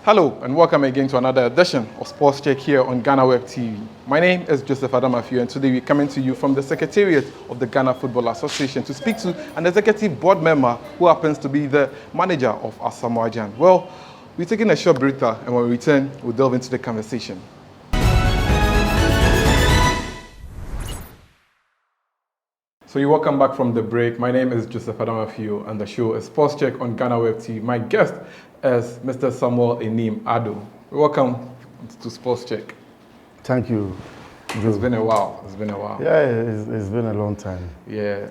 Hello and welcome again to another edition of Sports Check here on GhanaWeb TV. My name is Joseph Anim Addo and today we're coming to you from the Secretariat of the Ghana Football Association to speak to an executive board member who happens to be the manager of Asamoah Gyan. Well, we're taking a short breather and when we return, we'll delve into the conversation. So you're welcome back from the break. My name is Joseph Anim Addo and the show is Sports Check on GhanaWeb TV. My guest is Mr. Asamoah Anim Addo. Welcome to Sports Check. Thank you. It's been a while. Yeah, it's been a long time. Yeah.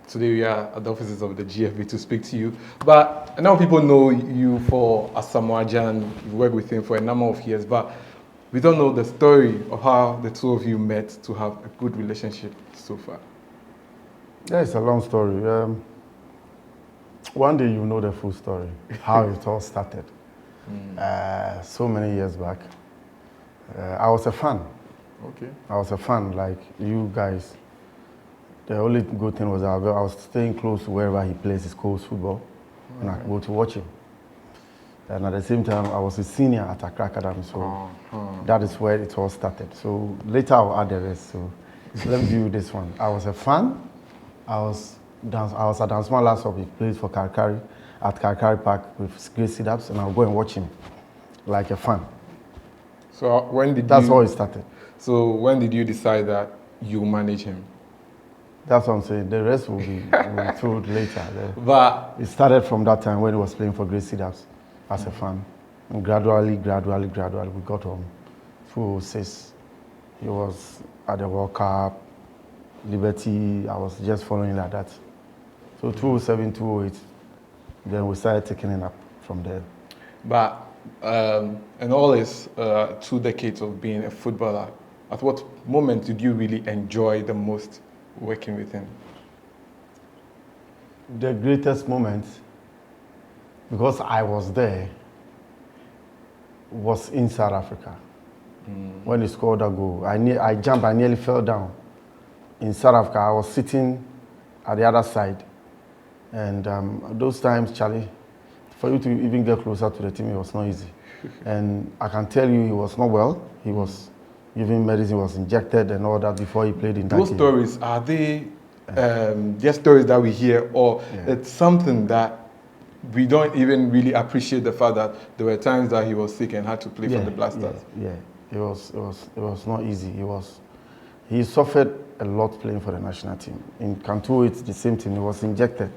Today we are at the offices of the GFA to speak to you. But I know people know you for Asamoah Gyan. You've worked with him for a number of years, but we don't know the story of how the two of you met to have a good relationship so far. Yeah, it's a long story. One day you know the full story, how it all started. So many years back, I was a fan. Okay. I was a fan, like you guys. The only good thing was I was staying close to wherever he plays his coach football, and I could go to watch him. And at the same time, I was a senior at Accra Academy, so that is where it all started. So later I'll add the rest. So let me do this one. I was a fan. I was at Asamoah last week. He played for Karkari at Karkari Park with great sit-ups, and I'll go and watch him like a fan. So That's how it started. So when did you decide that you manage him? That's what I'm saying. The rest will be told later. But it started from that time when he was playing for great sit-ups as a fan. And gradually, we got on 2006. He was at the World Cup, Liberty. I was just following like that. So 2007, 2008, then we started taking it up from there. But in all his 2 decades of being a footballer, at what moment did you really enjoy the most working with him? The greatest moment, because I was there, was in South Africa. When he scored that goal, I jumped, I nearly fell down. In South Africa, I was sitting at the other side. And those times, Charlie, for you to even get closer to the team, it was not easy. And I can tell you he was not well. He was given medicine, was injected and all that before he played in that Those game. stories, are they just stories that we hear, or it's something that we don't even really appreciate the fact that there were times that he was sick and had to play for the Blasters? Yeah. It was not easy. He suffered a lot playing for the national team. In Cantu, it's the same thing. He was injected.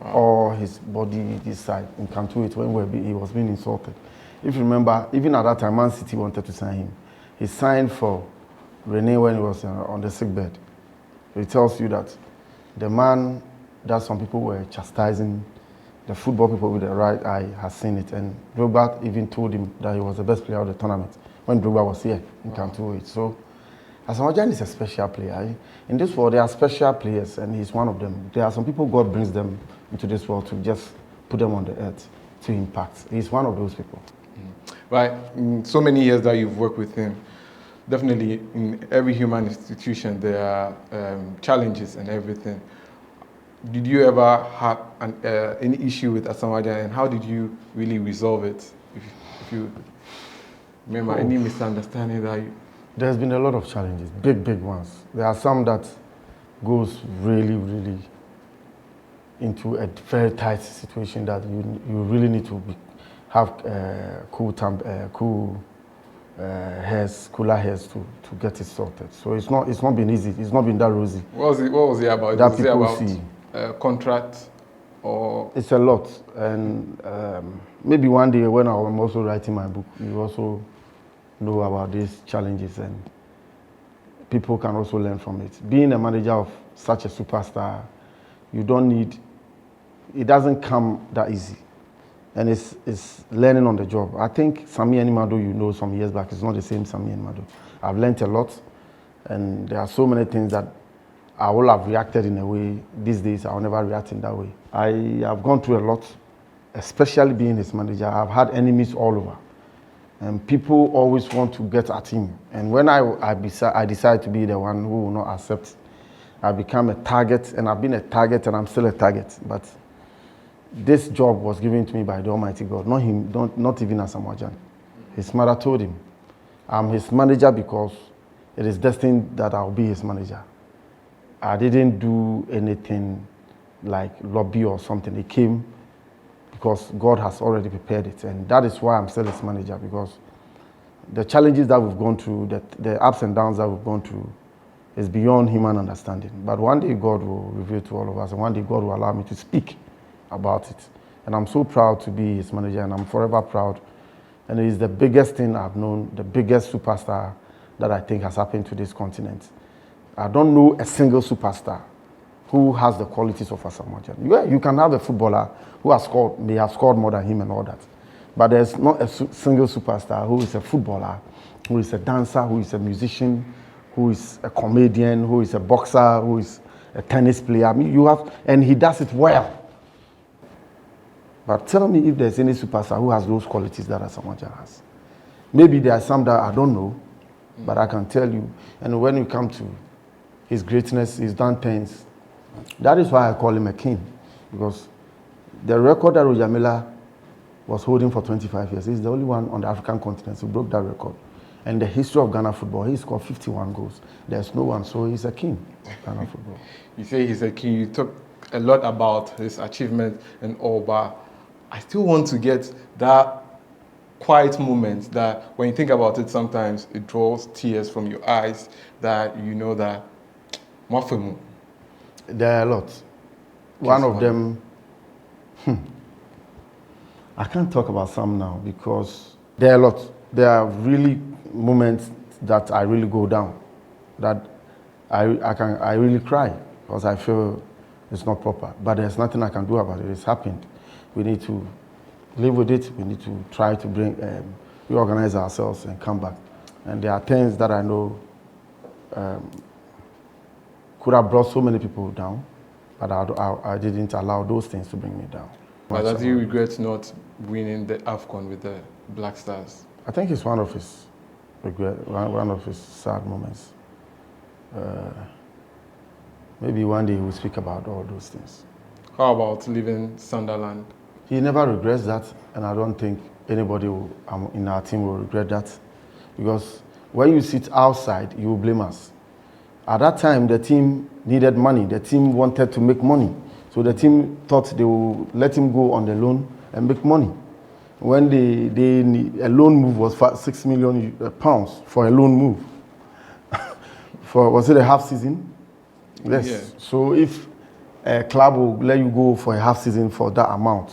All his body, this side. In Cantu, when he was being insulted. If you remember, even at that time, Man City wanted to sign him. He signed for Rene when he was on the sick bed. It tells you that the man that some people were chastising, the football people with the right eye has seen it. And Drogba even told him that he was the best player of the tournament when Drogba was here in Cantu. So Asamoah Gyan is a special player. In this world, there are special players, and he's one of them. There are some people God brings them into this world to just put them on the earth to impact. He's one of those people. Right. In so many years that you've worked with him, definitely in every human institution there are challenges and everything. Did you ever have any issue with Asamoah Gyan, and how did you really resolve it? If you remember any misunderstanding that you... There's been a lot of challenges, big ones. There are some that goes really into a very tight situation that you really need to have cooler heads to get it sorted. So it's not been easy. It's not been that rosy. What was it about? That was people it about see. Contract or... It's a lot, and maybe one day when I'm also writing my book, you also know about these challenges, and people can also learn from it. Being a manager of such a superstar, it doesn't come that easy, and it's learning on the job. I think Sammy Anim Addo, some years back, it's not the same Sammy Anim Addo. I've learned a lot, and there are so many things that I will have reacted in a way. These days, I'll never react in that way. I have gone through a lot, especially being his manager. I've had enemies all over. And people always want to get at him. And when I decide to be the one who will not accept, I become a target, and I've been a target, and I'm still a target. But this job was given to me by the Almighty God, not him, not even Asamoah Gyan. His mother told him, I'm his manager because it is destined that I'll be his manager. I didn't do anything like lobby or something. It came because God has already prepared it. And that is why I'm still his manager, because the challenges that we've gone through, the ups and downs that we've gone through, is beyond human understanding. But one day God will reveal to all of us, and one day God will allow me to speak about it. And I'm so proud to be his manager, and I'm forever proud. And it is the biggest thing I've known, the biggest superstar that I think has happened to this continent. I don't know a single superstar who has the qualities of Asamoah Gyan. Yeah, you can have a footballer who may have scored more than him and all that. But there's not a single superstar who is a footballer, who is a dancer, who is a musician, who is a comedian, who is a boxer, who is a tennis player. I mean, and he does it well. But tell me if there's any superstar who has those qualities that Asamoah Gyan has. Maybe there are some that I don't know, but I can tell you. And when you come to his greatness, he's done things. That is why I call him a king, because the record that Roger Miller was holding for 25 years, he's the only one on the African continent who broke that record. And the history of Ghana football, he scored 51 goals. There's no one, so he's a king of Ghana football. You say he's a king. You talk a lot about his achievements and all, but I still want to get that quiet moment that when you think about it, sometimes it draws tears from your eyes, that you know that Mafemu. There are a lot. One of them, I can't talk about some now because there are a lot. There are really moments that I really go down, that I really cry because I feel it's not proper. But there's nothing I can do about it. It's happened. We need to live with it. We need to try to reorganize ourselves and come back. And there are things that I know could have brought so many people down, but I didn't allow those things to bring me down. But does he regret not winning the AFCON with the Black Stars? I think it's one of his one of his sad moments. Maybe one day he will speak about all those things. How about leaving Sunderland? He never regrets that, and I don't think anybody in our team will regret that, because when you sit outside, you will blame us. At that time, the team needed money. The team wanted to make money. So the team thought they would let him go on the loan and make money. When a loan move was £6 million for a loan move. Was it a half season? Yes. Yeah. So if a club will let you go for a half season for that amount,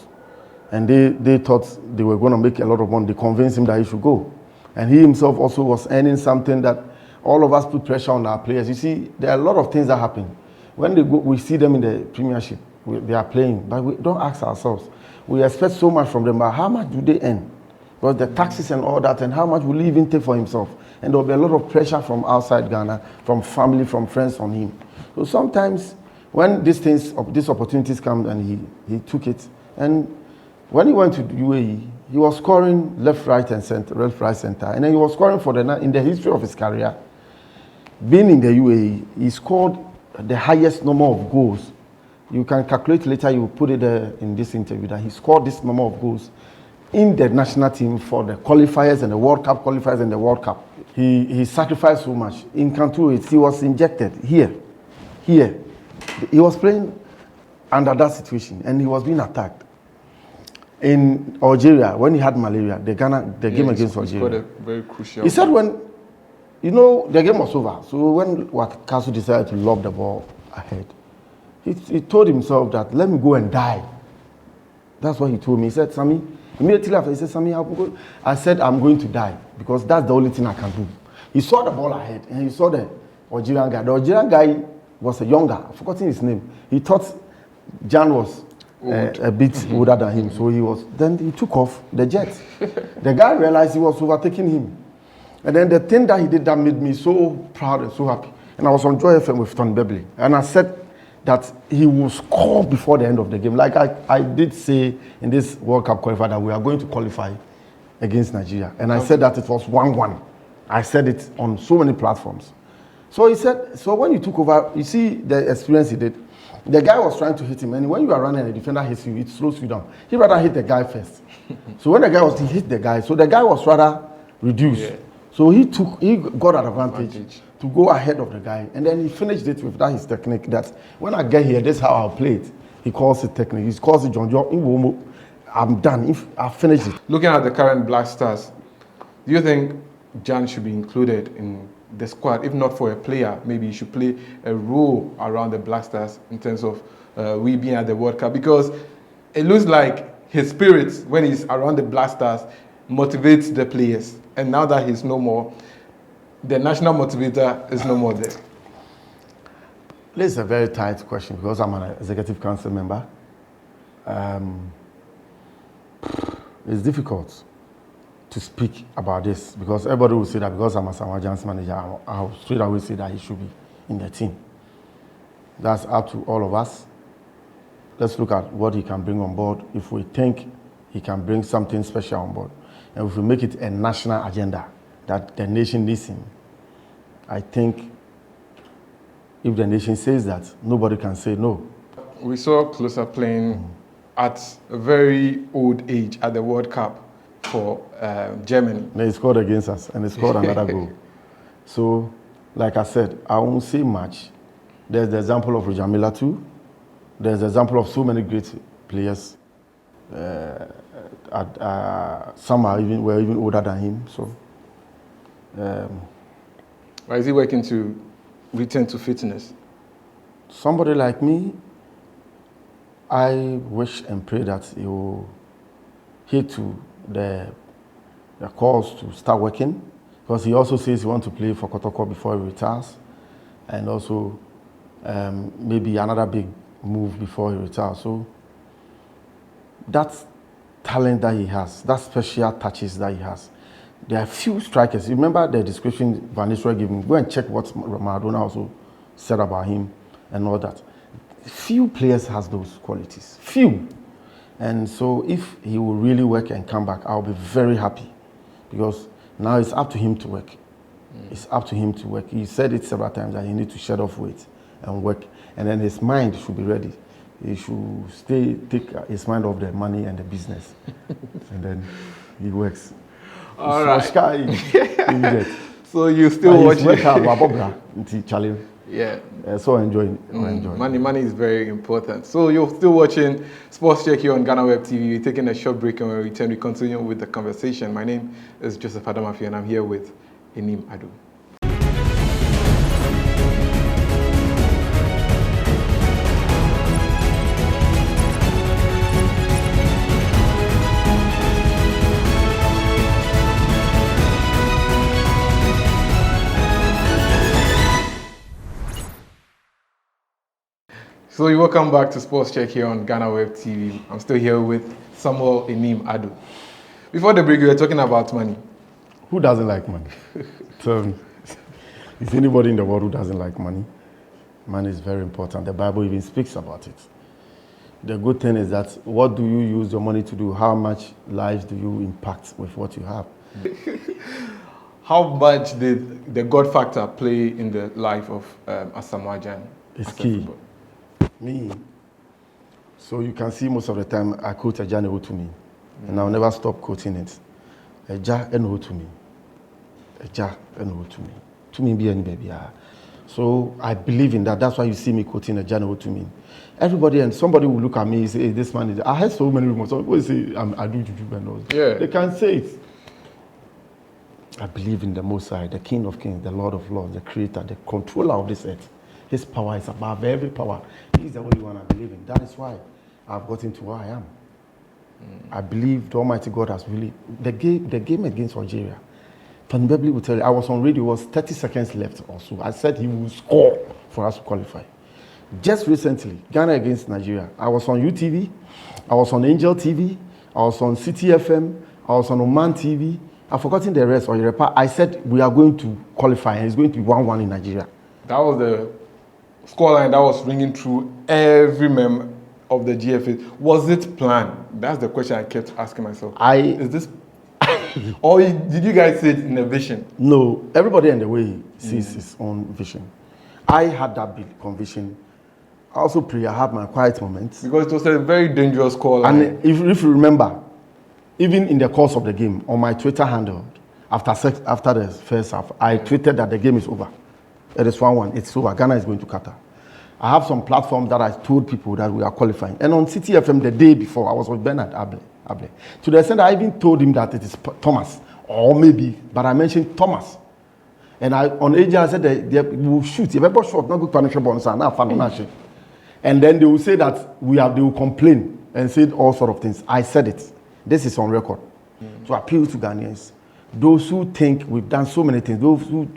and they thought they were going to make a lot of money, they convinced him that he should go. And he himself also was earning something that all of us put pressure on our players. You see, there are a lot of things that happen. When they go, we see them in the Premiership, they are playing, but we don't ask ourselves. We expect so much from them, but how much do they earn? Because the taxes and all that, and how much will he even take for himself? And there will be a lot of pressure from outside Ghana, from family, from friends on him. So sometimes when these opportunities come, and he took it, and when he went to the UAE, he was scoring left, right, and center, and then he was scoring in the history of his career. Being in the UAE, he scored the highest number of goals. You can calculate later, you put it in this interview, that he scored this number of goals in the national team for the qualifiers and the World Cup qualifiers and the World Cup. He sacrificed so much. In Cantu, he was injected here. He was playing under that situation, and he was being attacked. In Algeria, when he had malaria, the game against Algeria, very crucial. He said the game was over. So when Wakasu decided to lob the ball ahead, he told himself that, let me go and die. That's what he told me. He said, Sammy, immediately after, he said, Sammy, I said, I'm going to die, because that's the only thing I can do. He saw the ball ahead, and he saw the Algerian guy. The Algerian guy was a younger, I've forgotten his name. He thought Jan was a bit older than him, then he took off the jet. The guy realized he was overtaking him. And then the thing that he did that made me so proud and so happy. And I was on Joy FM with Tony Beverly, and I said that he will score before the end of the game. Like I did say in this World Cup qualifier that we are going to qualify against Nigeria. And I said that it was 1-1. I said it on so many platforms. So he said, so when you took over, you see the experience he did. The guy was trying to hit him, and when you are running and the defender hits you, it slows you down. He rather hit the guy first. So when he hit the guy, so the guy was rather reduced. Yeah. So he got an advantage to go ahead of the guy, and then he finished it with his technique. That when I get here, this is how I'll play it. He calls it technique. He calls it John. I'm done. If I finished it. Looking at the current Black Stars, do you think Gyan should be included in the squad? If not for a player, maybe he should play a role around the Black Stars in terms of we being at the World Cup, because it looks like his spirit when he's around the Black Stars motivates the players. And now that he's no more, the national motivator is no more there. This is a very tight question because I'm an executive council member. It's difficult to speak about this because everybody will say that because I'm Asamoah Gyan's manager, I'll straight away say that he should be in the team. That's up to all of us. Let's look at what he can bring on board. If we think he can bring something special on board, and if we make it a national agenda that the nation needs him, I think if the nation says that, nobody can say no. We saw Closer playing at a very old age at the World Cup for Germany. And he scored against us, and he scored another goal. So, like I said, I won't say much. There's the example of Rujamila too. There's the example of so many great players. Some were even older than him. So, why is he working to return to fitness? Somebody like me, I wish and pray that he will heed to the calls to start working, because he also says he wants to play for Kotoko before he retires, and also maybe another big move before he retires. So that talent that he has, that special touches that he has, there are few strikers. Remember the description Van Nistelrooy gave him? Go and check what Maradona also said about him and all that. Few players has those qualities. Few. And so if he will really work and come back, I'll be very happy, because now it's up to him to work. It's up to him to work. He said it several times that he needs to shed off weight and work. And then his mind should be ready. He should take his mind off the money and the business. And then he works. All right. So you still watching? Yeah. So enjoying. Money is very important. So you're still watching Sports Check here on GhanaWeb TV. We're taking a short break, and when we return, we continue with the conversation. My name is Joseph Adamafi, and I'm here with Anim Addo. So welcome back to Sports Check here on GhanaWeb TV. I'm still here with Asamoah Anim Addo. Before the break, we were talking about money. Who doesn't like money? So, is anybody in the world who doesn't like money? Money is very important. The Bible even speaks about it. The good thing is that what do you use your money to do? How much lives do you impact with what you have? How much did the God factor play in the life of Asamoah Gyan? It's key. Me. So you can see most of the time I quote GhanaWeb to me, and I'll never stop quoting it. GhanaWeb to me. GhanaWeb to me. To me, be any baby. So I believe in that. That's why you see me quoting GhanaWeb to me. Everybody and somebody will look at me and say, hey, this man is. I heard so many rumors. Some people say I do juju and all. Yeah. They can say it. I believe in the Most High, the King of Kings, the Lord of Lords, the Creator, the controller of this earth. His power is above every power. He's the only one I believe in. That is why I've gotten to where I am. I believe the Almighty God has really... The game against Algeria, Tony Bebley will tell you, I was on radio, it was 30 seconds left or so. I said he will score for us to qualify. Just recently, Ghana against Nigeria, I was on UTV, I was on Angel TV, I was on City FM, I was on Oman TV. I've forgotten the rest. I said we are going to qualify, and it's going to be 1-1 in Nigeria. That was the scoreline that was ringing through every member of the GFA. Was it planned? That's the question I kept asking myself. Is this or did you guys see it in a vision? No, everybody in the way sees his own vision. I had that big conviction I also pray. I have my quiet moments. Because it was a very dangerous call. And if you remember, even in the course of the game, on my Twitter handle, after the first half, I tweeted that the game is over. It is 1-1. It's over. Ghana is going to Qatar. I have some platforms that I told people that we are qualifying. And on City FM the day before, I was with Bernard Able. To the extent I even told him that it is Thomas, or maybe, but I mentioned Thomas. And on AJ, I said they will shoot. If ever shot, not good punishable on and then they will say that they will complain and say all sort of things. I said it. This is on record. To appeal to Ghanaians. Those who think we've done so many things, those who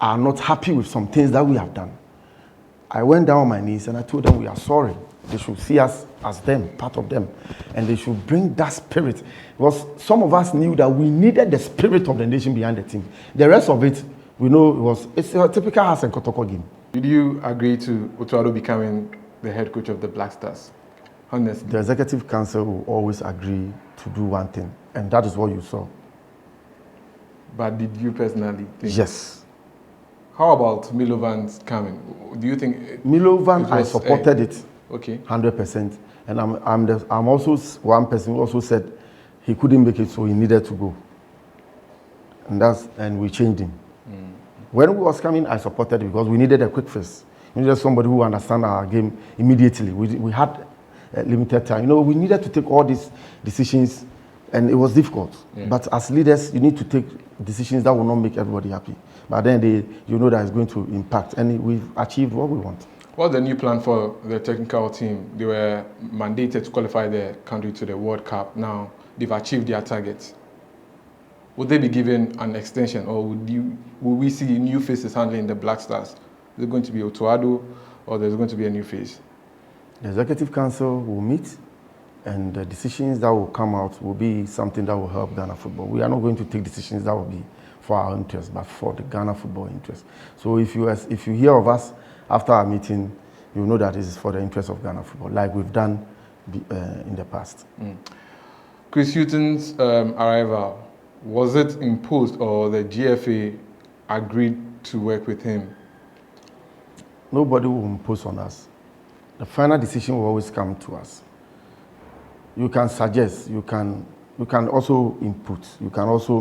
are not happy with some things that we have done. I went down on my knees and I told them we are sorry. They should see us as them, part of them. And they should bring that spirit. Because some of us knew that we needed the spirit of the nation behind the team. The rest of it, we know it's a typical Hassan Kotoko game. Did you agree to Otto Addo becoming the head coach of the Black Stars? Honestly. The executive council will always agree to do one thing, and that is what you saw. But did you personally think? Yes. How about Milovan's coming? Do you think Milovan? I supported it. Okay. 100%. And I'm also one person who also said he couldn't make it, so he needed to go. And we changed him. When we was coming, I supported it because we needed a quick fix. We needed somebody who understand our game immediately. We had limited time. We needed to take all these decisions, and it was difficult. Yeah. But as leaders, you need to take decisions that will not make everybody happy. But then that it's going to impact, and we've achieved what we want. What's the new plan for the technical team? They were mandated to qualify the country to the World Cup. Now they've achieved their targets. Would they be given an extension, or will we see new faces handling the Black Stars? Is it going to be Otto Addo, or there's going to be a new face? The Executive Council will meet, and the decisions that will come out will be something that will help Ghana football. We are not going to take decisions that will be for our interest, but for the Ghana football interest. So if you hear of us after our meeting, you know that this is for the interest of Ghana football, like we've done in the past. Chris Hughton's arrival, was it imposed, or the GFA agreed to work with him? Nobody will impose on us. The final decision will always come to us. You can suggest, you can also input, you can also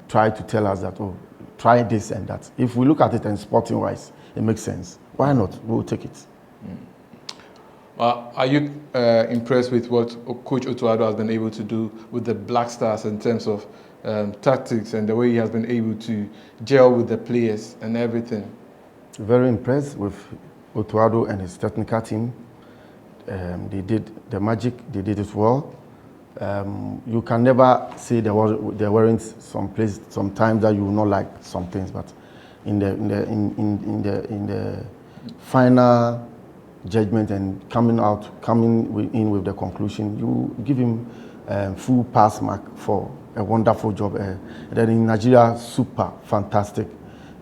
try to tell us that, try this and that. If we look at it and sporting wise, it makes sense. Why not? We'll take it. Are you impressed with what Coach Otto Addo has been able to do with the Black Stars in terms of tactics and the way he has been able to gel with the players and everything? Very impressed with Otto Addo and his technical team. They did the magic. They did it well. You can never say there weren't some times that you will not like some things, but in the final judgment and coming in with the conclusion, you give him full pass mark for a wonderful job. And then in Nigeria, super fantastic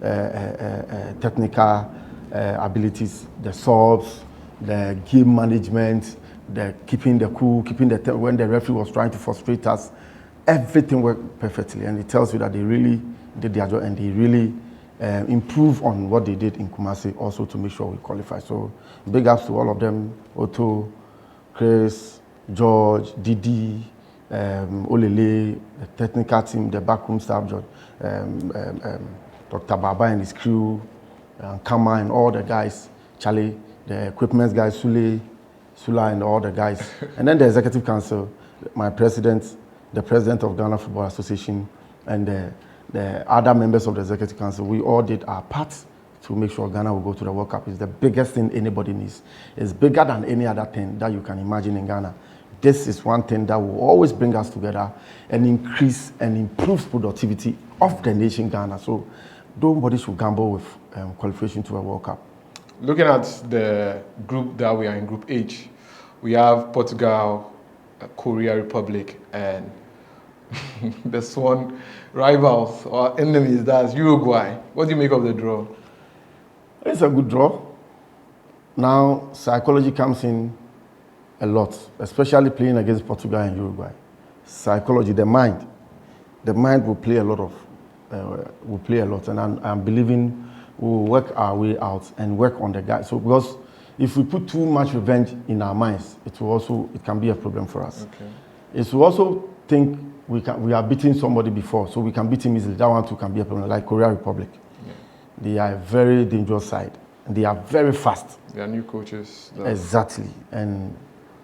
technical abilities, the subs, the game management, the keeping the cool, when the referee was trying to frustrate us, everything worked perfectly, and it tells you that they really did their job and they really improve on what they did in Kumasi, also to make sure we qualify. So big ups to all of them: Otto, Chris, George, Didi, Olele, the technical team, the backroom staff, George, Dr. Baba and his crew, Kama and all the guys, Charlie, the equipment guys, Sula and all the guys. And then the Executive Council, my president, the president of Ghana Football Association, and the other members of the Executive Council, we all did our part to make sure Ghana will go to the World Cup. It's the biggest thing anybody needs. It's bigger than any other thing that you can imagine in Ghana. This is one thing that will always bring us together and increase and improve productivity of the nation Ghana. So nobody should gamble with qualification to a World Cup. Looking at the group that we are in, Group H, we have Portugal, Korea Republic, and the sworn rivals or enemies, that's Uruguay. What do you make of the draw? It's a good draw. Now, psychology comes in a lot, especially playing against Portugal and Uruguay. Psychology, the mind will play a lot, and I'm believing we'll work our way out and work on the guys. So because if we put too much revenge in our minds, it can be a problem for us. Okay. It's to also think we are beating somebody before, so we can beat him easily. That one too can be a problem, like Korea Republic. Yeah. They are a very dangerous side, and they are very fast. They are new coaches. Exactly. And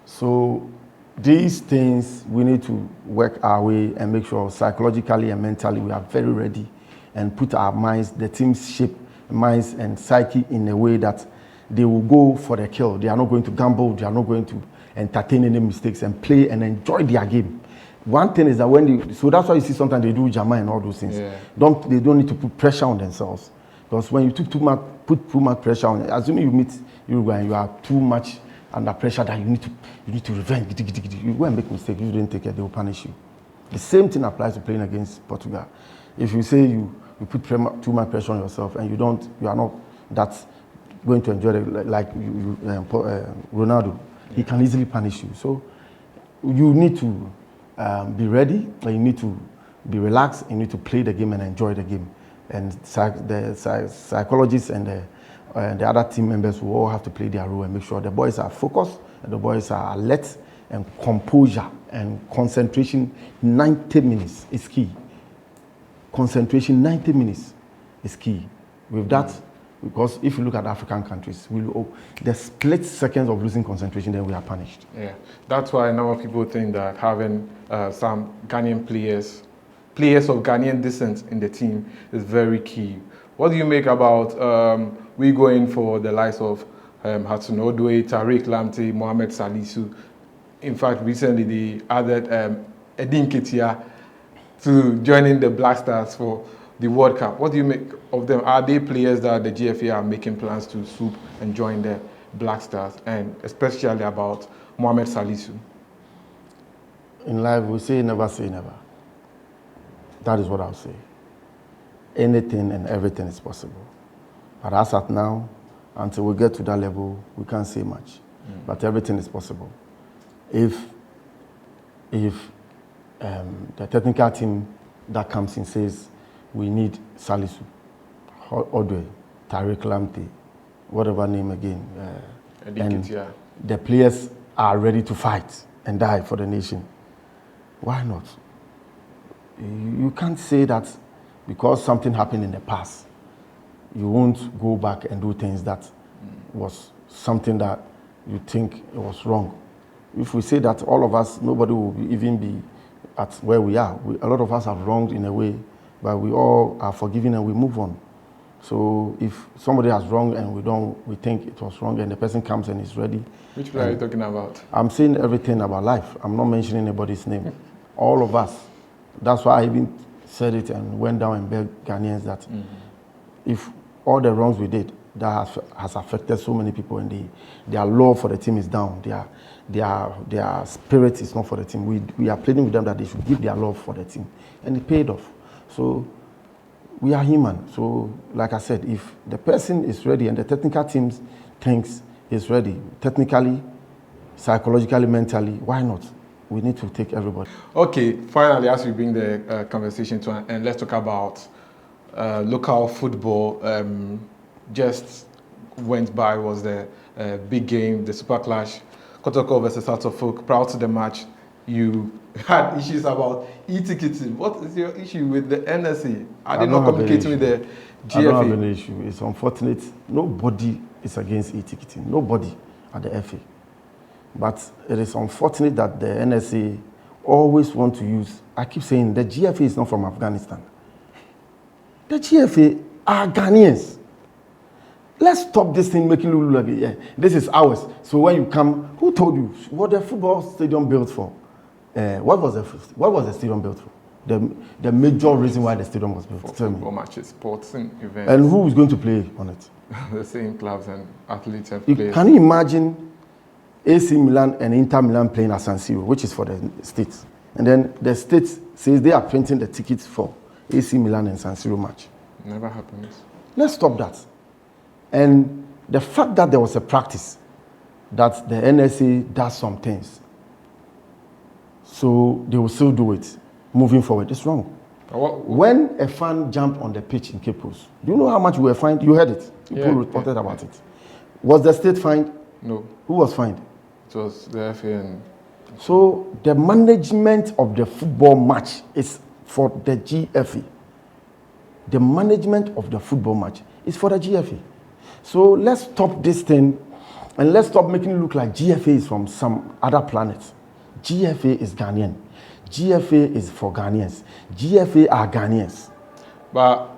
so these things, we need to work our way and make sure psychologically and mentally we are very ready and put our minds, the team's shape, minds and psyche in a way that they will go for the kill. They are not going to gamble. They are not going to entertain any mistakes and play and enjoy their game. One thing is that so that's why you see sometimes they do Jama and all those things. Yeah. They don't need to put pressure on themselves. Because when you put too much pressure on, assuming you meet Uruguay and you are too much under pressure that you need to revenge. You go and make mistakes, you didn't take it, they will punish you. The same thing applies to playing against Portugal. If you say you put too much pressure on yourself and you are not that going to enjoy it, like Ronaldo, he can easily punish you. So you need to be ready, and you need to be relaxed, you need to play the game and enjoy the game. And the psychologists and the other team members will all have to play their role and make sure the boys are focused and the boys are alert, and composure and concentration. 90 minutes is key. Concentration 90 minutes is key. With that, because if you look at African countries, the split seconds of losing concentration, then we are punished. Yeah, that's why a number of people think that having some Ghanaian players of Ghanaian descent in the team is very key. What do you make about we going for the likes of Hudson Odoi, Tariq Lamptey, Mohamed Salisu? In fact, recently they added Edin Ketia to joining the Black Stars for the World Cup. What do you make of them? Are they players that the GFA are making plans to swoop and join the Black Stars, and especially about Mohamed Salisu? In life, we say never say never. That is what I'll say. Anything and everything is possible. But as at now, until we get to that level, we can't say much. But everything is possible. If the technical team that comes in says we need Salisu, Odoi, Tariq Lamptey, whatever name again, and the players are ready to fight and die for the nation, why not? You can't say that because something happened in the past, you won't go back and do things that was something that you think it was wrong. If we say that all of us, nobody will even be at where we are. A lot of us have wronged in a way, but we all are forgiven and we move on. So if somebody has wronged and we think it was wrong and the person comes and is ready. Which player are you talking about? I'm saying everything about life. I'm not mentioning anybody's name. All of us. That's why I even said it and went down and begged Ghanaians that if all the wrongs we did, that has affected so many people, and their love for the team is down. Their spirit is not for the team. We are pleading with them that they should give their love for the team, and it paid off. So we are human. So like I said, if the person is ready and the technical team thinks he's ready, technically, psychologically, mentally, why not? We need to take everybody. Okay, finally, as we bring the conversation to an end, let's talk about local football. Just went by was the big game, the Super Clash, Kotoko versus South of Folk. Prior to the match, you had issues about e-ticketing. What is your issue with the NSA? Are they not communicating with the GFA? I don't have an issue. It's unfortunate. Nobody is against e-ticketing. Nobody at the FA. But it is unfortunate that the NSA always want to use, I keep saying the GFA is not from Afghanistan. The GFA are Ghanaians. Let's stop this thing making it look like this is ours. So when you come, who told you what the football stadium built for? What was the stadium built for? The major reason why the stadium was built. For football matches, sporting events. And who is going to play on it? The same clubs and athletes and players. Can you imagine AC Milan and Inter Milan playing at San Siro, which is for the states, and then the states says they are printing the tickets for AC Milan and San Siro match? Never happens. Let's stop that. And the fact that there was a practice that the NSA does some things, so they will still do it moving forward, it's wrong. When a fan jumped on the pitch in Cape Coast, do you know how much we were fined? You heard it. People reported about it. Was the state fined? No. Who was fined? It was the FA and... So the management of the football match is for the GFA. The management of the football match is for the GFA. So let's stop this thing and let's stop making it look like GFA is from some other planet. GFA is Ghanaian. GFA is for Ghanaians. GFA are Ghanaians. But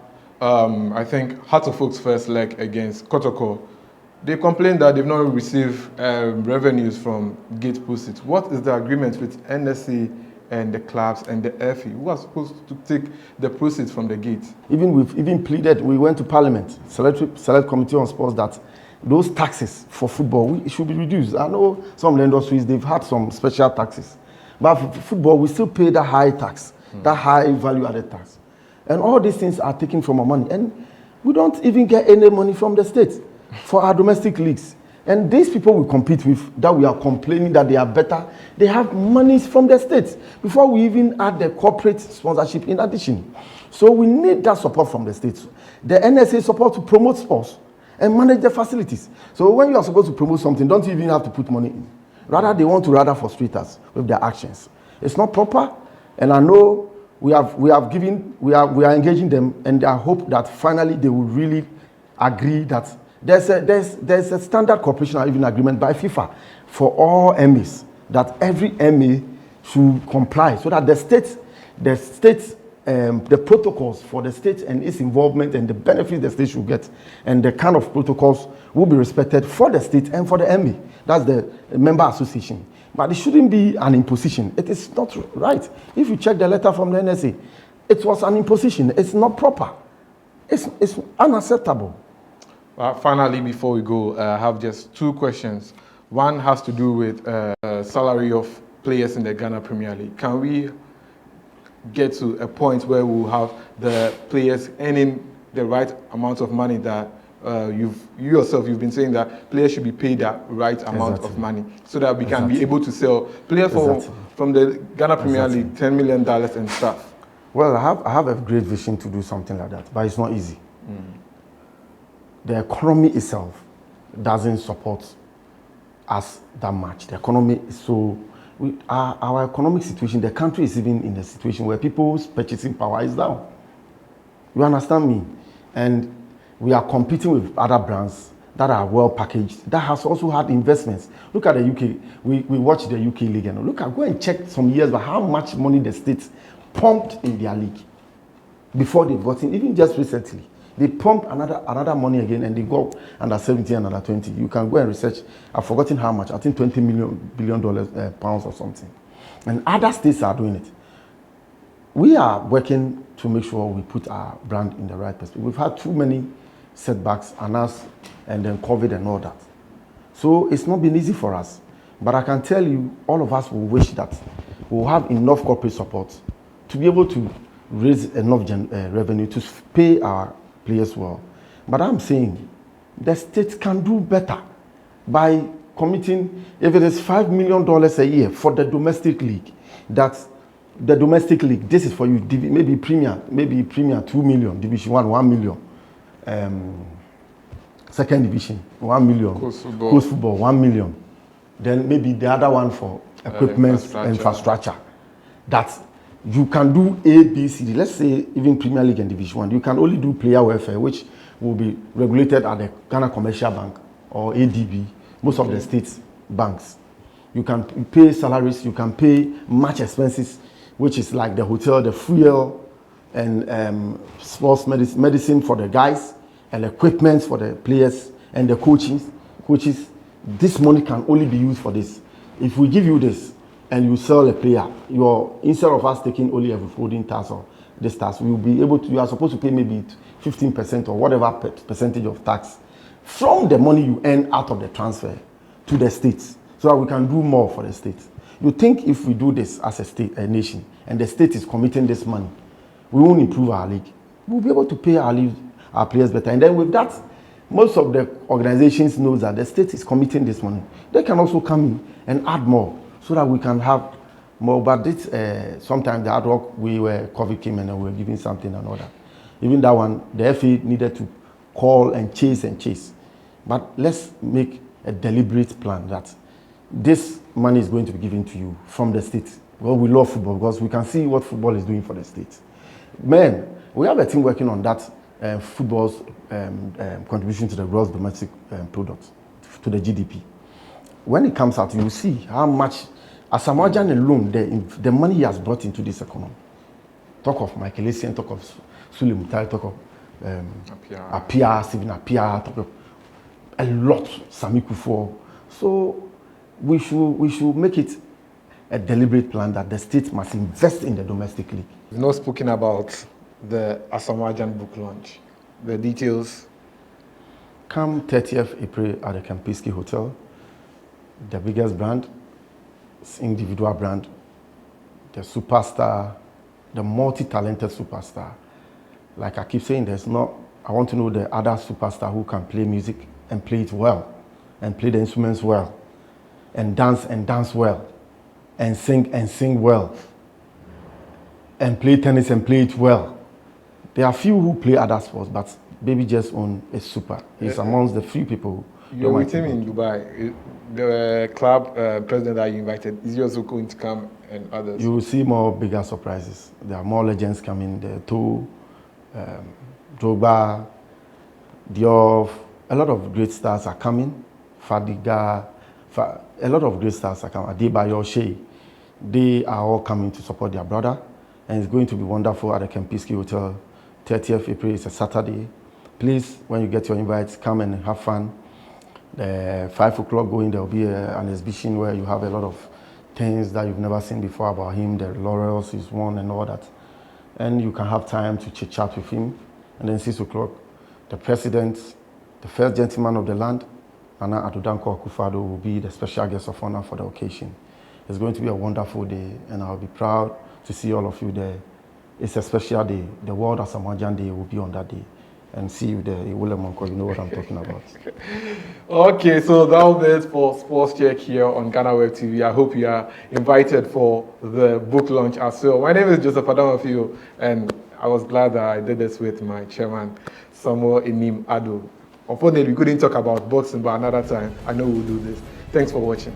I think Hearts of Oak's first leg against Kotoko, they complained that they've not received revenues from gate proceeds. What is the agreement with NSA and the clubs and the FA? Who are supposed to take the proceeds from the gate? We've even pleaded, we went to Parliament, Select Committee on Sports, that those taxes for football should be reduced. I know some of the industries, they've had some special taxes. But for football, we still pay that high tax, that high value-added tax. And all these things are taken from our money. And we don't even get any money from the state for our domestic leagues. And these people we compete with, that we are complaining that they are better, they have monies from the states before we even add the corporate sponsorship in addition. So we need that support from the states. The NSA support to promote sports and manage the facilities. So when you are supposed to promote something, don't you even have to put money in. Rather, they want to frustrate us with their actions. It's not proper, and I know we are engaging them, and I hope that finally they will really agree that there's a standard cooperation or even agreement by FIFA for all MAs that every MA should comply, so that the protocols for the state and its involvement and the benefits the state should get, and the kind of protocols will be respected for the state and for the MA. That's the member association. But it shouldn't be an imposition. It is not right. If you check the letter from the NSA, it was an imposition. It's not proper. It's unacceptable. Finally, before we go, I have just two questions. One has to do with salary of players in the Ghana Premier League. Can we get to a point where we'll have the players earning the right amount of money that you yourself, you've been saying that players should be paid that right amount of money so that we can be able to sell players from the Ghana Premier League $10 million and stuff? Well, I have a great vision to do something like that, but it's not easy. The economy itself doesn't support us that much. The economy is so... Our economic situation, the country is even in a situation where people's purchasing power is down. You understand me? And we are competing with other brands that are well packaged, that has also had investments. Look at the UK. We watch the UK league, and go and check some years about how much money the states pumped in their league before they got in. Even just recently, they pumped another money again, and they go under 17 and under 20. You can go and research. I've forgotten how much. I think $20 billion pounds or something. And other states are doing it. We are working to make sure we put our brand in the right perspective. We've had too many setbacks and then COVID and all that. So it's not been easy for us. But I can tell you, all of us will wish that we'll have enough corporate support to be able to raise enough revenue to pay our players well. But I'm saying the state can do better by committing, if it is $5 million a year for the domestic league, that's the domestic league, this is for you, maybe Premier 2 million, Division 1 million, second division 1 million, Coast football 1 million, then maybe the other one for equipment, infrastructure. That you can do A, B, C, D. Let's say even Premier League and Division 1, you can only do player welfare, which will be regulated at the Ghana Commercial Bank or ADB, most of the states banks. You can pay salaries, you can pay match expenses, which is like the hotel, the fuel, and sports medicine for the guys, and equipment for the players, and the coaches. This money can only be used for this. If we give you this, and you sell a player, instead of us taking only a withholding tax or this tax, we will be able to, you are supposed to pay maybe 15% or whatever percentage of tax from the money you earn out of the transfer to the states, so that we can do more for the states. You think if we do this as a nation, and the state is committing this money, we won't improve our league. We'll be able to pay our players better. And then with that, most of the organizations know that the state is committing this money. They can also come in and add more, so that we can have more. But this, sometimes the hard work, COVID came and we were giving something and all that. Even that one, the FA needed to call and chase. But let's make a deliberate plan that this money is going to be given to you from the state. Well, we love football because we can see what football is doing for the state. Man, we have a team working on that football's contribution to the gross domestic product, to the GDP. When it comes out, you will see how much Asamoah Gyan alone, the money he has brought into this economy. Talk of Michael Essien, talk of Suleiman, talk of Apia, Stephen Apia, talk of a lot, Sami Kufo. So we should make it a deliberate plan that the state must invest in the domestic league. We've not spoken about the Asamoah Gyan book launch. The details? Come 30th April at the Kempinski Hotel, the biggest brand, individual brand, the superstar, the multi-talented superstar. Like I keep saying, I want to know the other superstar who can play music and play it well, and play the instruments well, and dance well, and sing well, and play tennis and play it well. There are few who play other sports, but Baby Jess own is super. He's amongst the few people. You're with him in Dubai. The club president that you invited, is he also going to come, and others? You will see more bigger surprises. There are more legends coming. The two, Drogba, Diop, a lot of great stars are coming. Fadiga, a lot of great stars are coming. Adebayo, Shea, they are all coming to support their brother, and it's going to be wonderful at the Kempinski Hotel. 30th April is a Saturday. Please, when you get your invites, come and have fun. 5 o'clock going, there will be an exhibition where you have a lot of things that you've never seen before about him, the laurels he's won and all that. And you can have time to chit chat with him. And then 6 o'clock, the president, the first gentleman of the land, Nana Addo Dankwa Akufo-Addo, will be the special guest of honor for the occasion. It's going to be a wonderful day, and I'll be proud to see all of you there. It's a special day. The World Asamoah Gyan Day will be on that day. And see you there. You know what I'm talking about. Okay, so that was it for Sports Check here on GhanaWeb TV. I hope you are invited for the book launch as well. My name is Joseph Adamofio, and I was glad that I did this with my chairman, Asamoah Anim Addo. Unfortunately, we couldn't talk about boxing, but another time, I know we'll do this. Thanks for watching.